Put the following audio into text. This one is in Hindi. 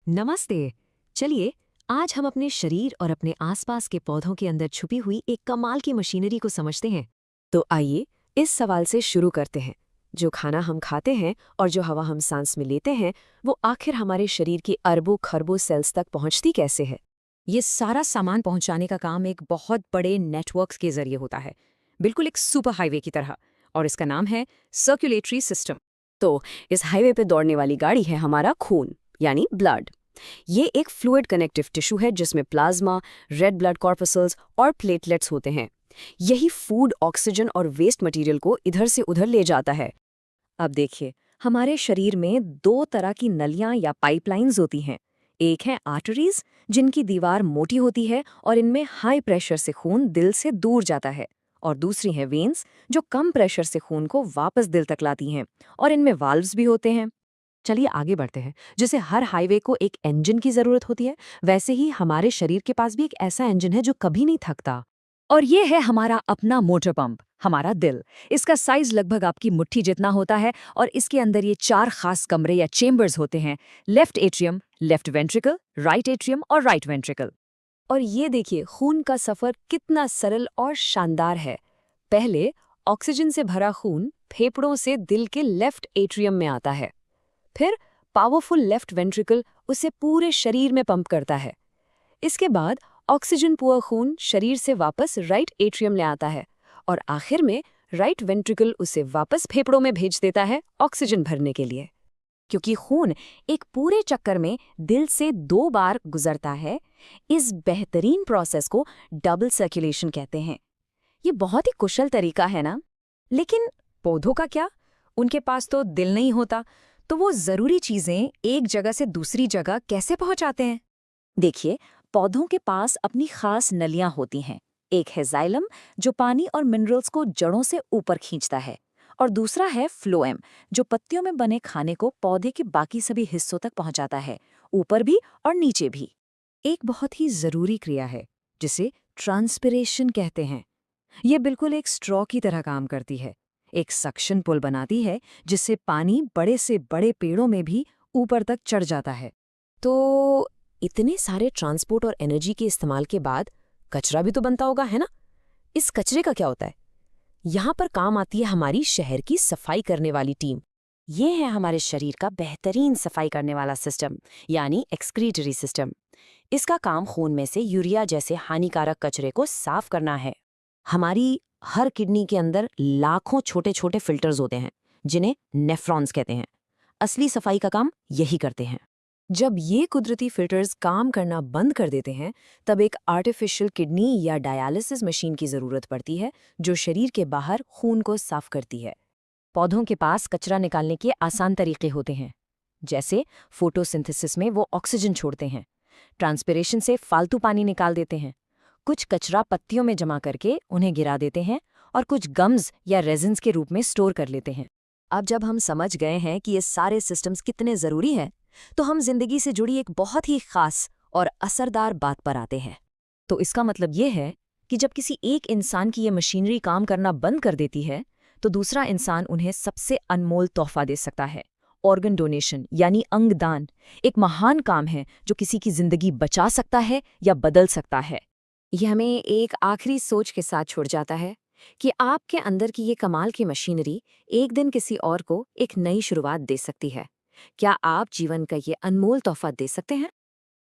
नमस्ते। चलिए, आज हम अपने शरीर और अपने आसपास के पौधों के अंदर छुपी हुई एक कमाल की मशीनरी को समझते हैं। तो आइए इस सवाल से शुरू करते हैं। जो खाना हम खाते हैं और जो हवा हम सांस में लेते हैं, वो आखिर हमारे शरीर के अरबों खरबों सेल्स तक पहुंचती कैसे है? ये सारा सामान पहुंचाने का काम एक बहुत बड़े नेटवर्क्स के जरिए होता है, बिल्कुल एक सुपर हाईवे की तरह। और इसका नाम है सर्कुलेटरी सिस्टम। तो इस हाईवे पे दौड़ने वाली गाड़ी है हमारा खून, यानी ब्लड। ये एक फ्लूइड कनेक्टिव टिश्यू है जिसमें प्लाज्मा, रेड ब्लड कॉर्पसल्स और प्लेटलेट्स होते हैं। यही फूड, ऑक्सीजन और वेस्ट मटेरियल को इधर से उधर ले जाता है। अब देखिए, हमारे शरीर में दो तरह की नलियां या पाइपलाइंस होती हैं। एक है आर्टरीज, जिनकी दीवार मोटी होती है और इनमें हाई प्रेशर से खून दिल से दूर जाता है। और दूसरी है वेन्स, जो कम प्रेशर से खून को वापस दिल तक लाती हैं, और इनमें वाल्व्स भी होते हैं। चलिए आगे बढ़ते हैं। जैसे हर हाईवे को एक इंजन की जरूरत होती है, वैसे ही हमारे शरीर के पास भी एक ऐसा इंजन है जो कभी नहीं थकता। और ये है हमारा अपना मोटर पंप, हमारा दिल। इसका साइज लगभग आपकी मुट्ठी जितना होता है और इसके अंदर ये चार खास कमरे या चेम्बर्स होते हैं: left atrium, left ventricle, right atrium और राइट वेंट्रिकल। और ये देखिए खून का सफर कितना सरल और शानदार है। पहले ऑक्सीजन से भरा खून फेफड़ों से दिल के लेफ्ट एट्रियम में आता है। फिर पावरफुल लेफ्ट वेंट्रिकल उसे पूरे शरीर में पंप करता है। इसके बाद ऑक्सीजन पुआ खून शरीर से वापस राइट एट्रियम ले आता है और आखिर में राइट वेंट्रिकल उसे वापस फेफड़ों में भेज देता है ऑक्सीजन भरने के लिए। क्योंकि खून एक पूरे चक्कर में दिल से 2 बार गुजरता है, इस बेहतरीन प्रोसेस को डबल सर्कुलेशन कहते हैं। ये बहुत ही कुशल तरीका है ना? लेकिन पौधों का क्या? उनके पास तो दिल नहीं होता, तो वो जरूरी चीजें एक जगह से दूसरी जगह कैसे पहुंचाते हैं? देखिए, पौधों के पास अपनी खास नलियां होती हैं। एक है जाइलम, जो पानी और मिनरल्स को जड़ों से ऊपर खींचता है, और दूसरा है फ्लोएम, जो पत्तियों में बने खाने को पौधे के बाकी सभी हिस्सों तक पहुंचाता है, ऊपर भी और नीचे भी। एक बहुत ही जरूरी क्रिया है जिसे ट्रांसपिरेशन कहते हैं। ये बिल्कुल एक स्ट्रॉ की तरह काम करती है। एक सक्शन पुल बनाती है जिससे पानी बड़े से बड़े पेड़ों में भी ऊपर तक चढ़ जाता है। तो इतने सारे ट्रांसपोर्ट और एनर्जी के इस्तेमाल के बाद कचरा भी तो बनता होगा, है ना? इस कचरे का क्या होता है? यहाँ पर काम आती है हमारी शहर की सफाई करने वाली टीम। ये है हमारे शरीर का बेहतरीन सफाई करने वाला सिस्टम, यानी एक्सक्रीटरी सिस्टम। इसका काम खून में से यूरिया जैसे हानिकारक कचरे को साफ करना है। हमारी हर किडनी के अंदर लाखों छोटे छोटे फिल्टर्स होते हैं, जिन्हें नेफ्रॉन्स कहते हैं। असली सफाई का काम यही करते हैं। जब ये कुदरती फिल्टर्स काम करना बंद कर देते हैं, तब एक आर्टिफिशियल किडनी या डायलिसिस मशीन की जरूरत पड़ती है, जो शरीर के बाहर खून को साफ करती है। पौधों के पास कचरा निकालने के आसान तरीके होते हैं। जैसे फोटोसिंथेसिस में वो ऑक्सीजन छोड़ते हैं, ट्रांसपिरेशन से फालतू पानी निकाल देते हैं, कुछ कचरा पत्तियों में जमा करके उन्हें गिरा देते हैं, और कुछ गम्स या रेजिन्स के रूप में स्टोर कर लेते हैं। अब जब हम समझ गए हैं कि ये सारे सिस्टम्स कितने ज़रूरी हैं, तो हम जिंदगी से जुड़ी एक बहुत ही खास और असरदार बात पर आते हैं। तो इसका मतलब ये है कि जब किसी एक इंसान की ये मशीनरी काम करना बंद कर देती है, तो दूसरा इंसान उन्हें सबसे अनमोल तोहफा दे सकता है। ऑर्गन डोनेशन यानी अंगदान एक महान काम है जो किसी की जिंदगी बचा सकता है या बदल सकता है। यह हमें एक आखिरी सोच के साथ छोड़ जाता है कि आपके अंदर की ये कमाल की मशीनरी एक दिन किसी और को एक नई शुरुआत दे सकती है। क्या आप जीवन का ये अनमोल तोहफा दे सकते हैं?